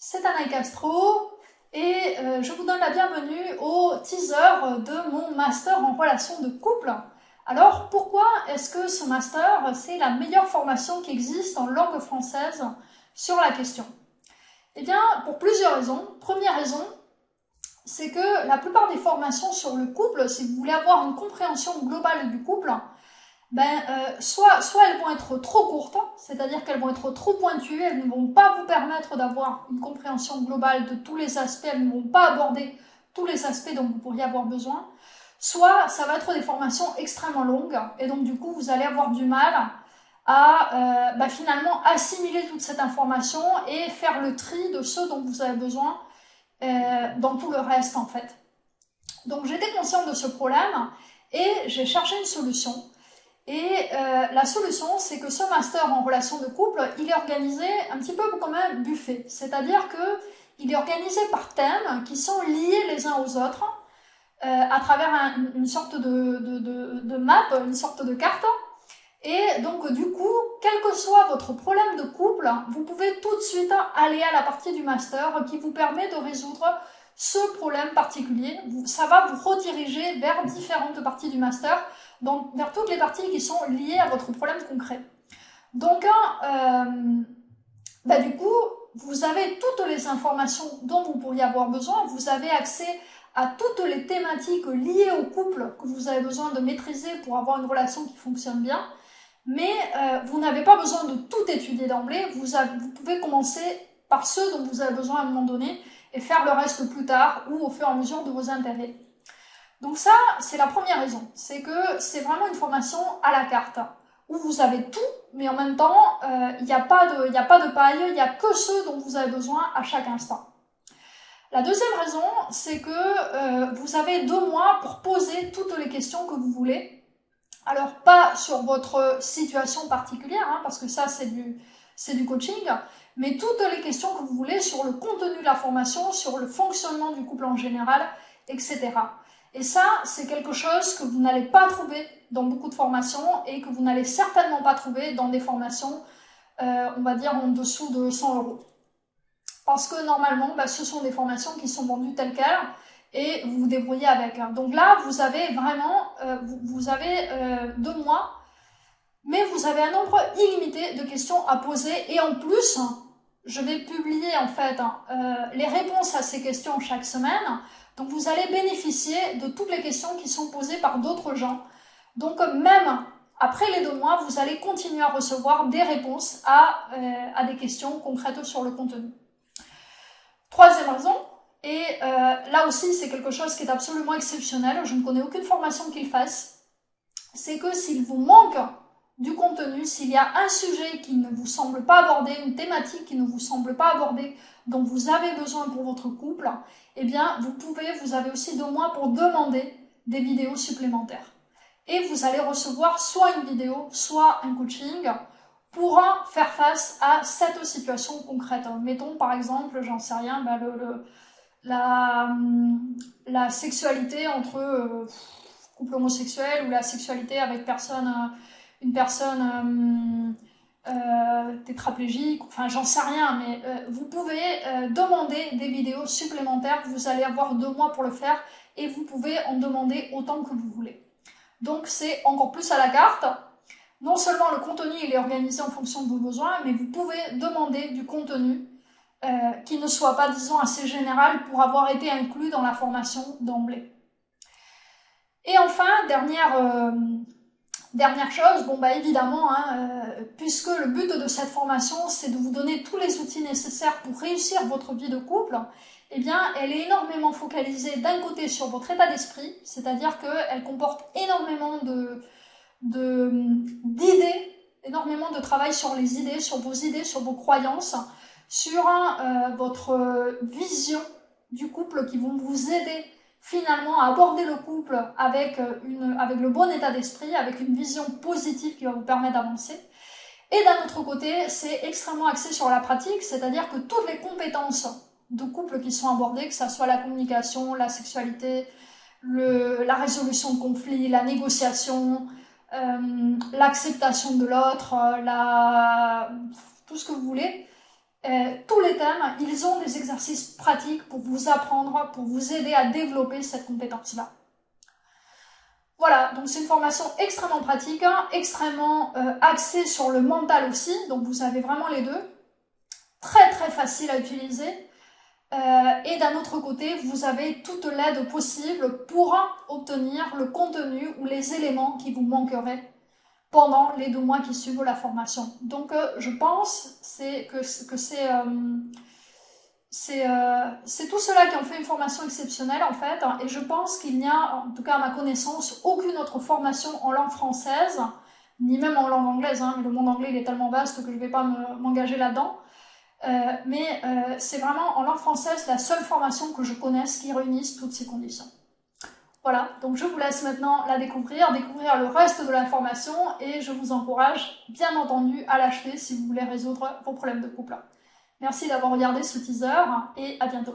c'est Anaï Castro et je vous donne la bienvenue au teaser de mon master en relations de couple. Alors pourquoi est-ce que ce master c'est la meilleure formation qui existe en langue française sur la question? Eh bien pour plusieurs raisons. Première raison, c'est que la plupart des formations sur le couple, si vous voulez avoir une compréhension globale du couple, soit elles vont être trop courtes, c'est-à-dire qu'elles vont être trop pointues, elles ne vont pas vous permettre d'avoir une compréhension globale de tous les aspects, elles ne vont pas aborder tous les aspects dont vous pourriez avoir besoin, soit ça va être des formations extrêmement longues, et donc du coup vous allez avoir du mal à finalement assimiler toute cette information et faire le tri de ceux dont vous avez besoin dans tout le reste en fait. Donc j'étais consciente de ce problème et j'ai cherché une solution. Et la solution, c'est que ce master en relations de couple, il est organisé un petit peu comme un buffet. C'est-à-dire qu'il est organisé par thèmes qui sont liés les uns aux autres à travers une sorte de map, une sorte de carte. Et donc du coup, quel que soit votre problème de couple, vous pouvez tout de suite aller à la partie du master qui vous permet de résoudre ce problème particulier. Ça va vous rediriger vers différentes parties du master, donc vers toutes les parties qui sont liées à votre problème concret. Donc du coup, vous avez toutes les informations dont vous pourriez avoir besoin, vous avez accès à toutes les thématiques liées au couple que vous avez besoin de maîtriser pour avoir une relation qui fonctionne bien. Mais vous n'avez pas besoin de tout étudier d'emblée, vous pouvez commencer par ceux dont vous avez besoin à un moment donné et faire le reste plus tard ou au fur et à mesure de vos intérêts. Donc ça, c'est la première raison, c'est que c'est vraiment une formation à la carte, où vous avez tout, mais en même temps, il n'y a pas de paille, il n'y a que ceux dont vous avez besoin à chaque instant. La deuxième raison, c'est que vous avez 2 mois pour poser toutes les questions que vous voulez. Alors, pas sur votre situation particulière, parce que ça, c'est du coaching, mais toutes les questions que vous voulez sur le contenu de la formation, sur le fonctionnement du couple en général, etc. Et ça, c'est quelque chose que vous n'allez pas trouver dans beaucoup de formations et que vous n'allez certainement pas trouver dans des formations, on va dire, en dessous de 100 €. Parce que normalement, ce sont des formations qui sont vendues telles quelles, et vous vous débrouillez avec. Donc là, vous avez vraiment, vous avez 2 mois, mais vous avez un nombre illimité de questions à poser, et en plus, je vais publier en fait les réponses à ces questions chaque semaine, donc vous allez bénéficier de toutes les questions qui sont posées par d'autres gens. Donc même après les 2 mois, vous allez continuer à recevoir des réponses à des questions concrètes sur le contenu. Troisième raison, et là aussi c'est quelque chose qui est absolument exceptionnel, je ne connais aucune formation qui le fasse, c'est que s'il vous manque du contenu, s'il y a un sujet qui ne vous semble pas abordé, une thématique qui ne vous semble pas abordée, dont vous avez besoin pour votre couple, eh bien vous avez aussi 2 mois pour demander des vidéos supplémentaires. Et vous allez recevoir soit une vidéo, soit un coaching pour faire face à cette situation concrète. Mettons par exemple, j'en sais rien, la sexualité entre couple homosexuel ou la sexualité avec une personne tétraplégique, enfin j'en sais rien, mais vous pouvez demander des vidéos supplémentaires, vous allez avoir 2 mois pour le faire et vous pouvez en demander autant que vous voulez. Donc c'est encore plus à la carte. Non seulement le contenu il est organisé en fonction de vos besoins, mais vous pouvez demander du contenu qui ne soit pas, disons, assez général pour avoir été inclus dans la formation d'emblée. Et enfin, dernière chose, évidemment, puisque le but de cette formation, c'est de vous donner tous les outils nécessaires pour réussir votre vie de couple, eh bien, elle est énormément focalisée d'un côté sur votre état d'esprit, c'est-à-dire qu'elle comporte énormément d'idées, énormément de travail sur les idées, sur vos croyances, sur votre vision du couple qui vont vous aider finalement à aborder le couple avec le bon état d'esprit, avec une vision positive qui va vous permettre d'avancer. Et d'un autre côté, c'est extrêmement axé sur la pratique, c'est-à-dire que toutes les compétences de couple qui sont abordées, que ce soit la communication, la sexualité, la résolution de conflits, la négociation, l'acceptation de l'autre, tout ce que vous voulez, tous les thèmes, ils ont des exercices pratiques pour vous apprendre, pour vous aider à développer cette compétence-là. Voilà, donc c'est une formation extrêmement pratique, hein, extrêmement axée sur le mental aussi, donc vous avez vraiment les deux. Très très facile à utiliser. Et d'un autre côté, vous avez toute l'aide possible pour obtenir le contenu ou les éléments qui vous manqueraient pendant les 2 mois qui suivent la formation. Donc je pense que c'est tout cela qui en fait une formation exceptionnelle en fait, et je pense qu'il n'y a, en tout cas à ma connaissance, aucune autre formation en langue française, ni même en langue anglaise, hein, mais le monde anglais il est tellement vaste que je ne vais pas m'engager là-dedans, c'est vraiment en langue française la seule formation que je connaisse qui réunisse toutes ces conditions. Voilà, donc je vous laisse maintenant la découvrir le reste de la formation, et je vous encourage bien entendu à l'acheter si vous voulez résoudre vos problèmes de couple. Merci d'avoir regardé ce teaser et à bientôt.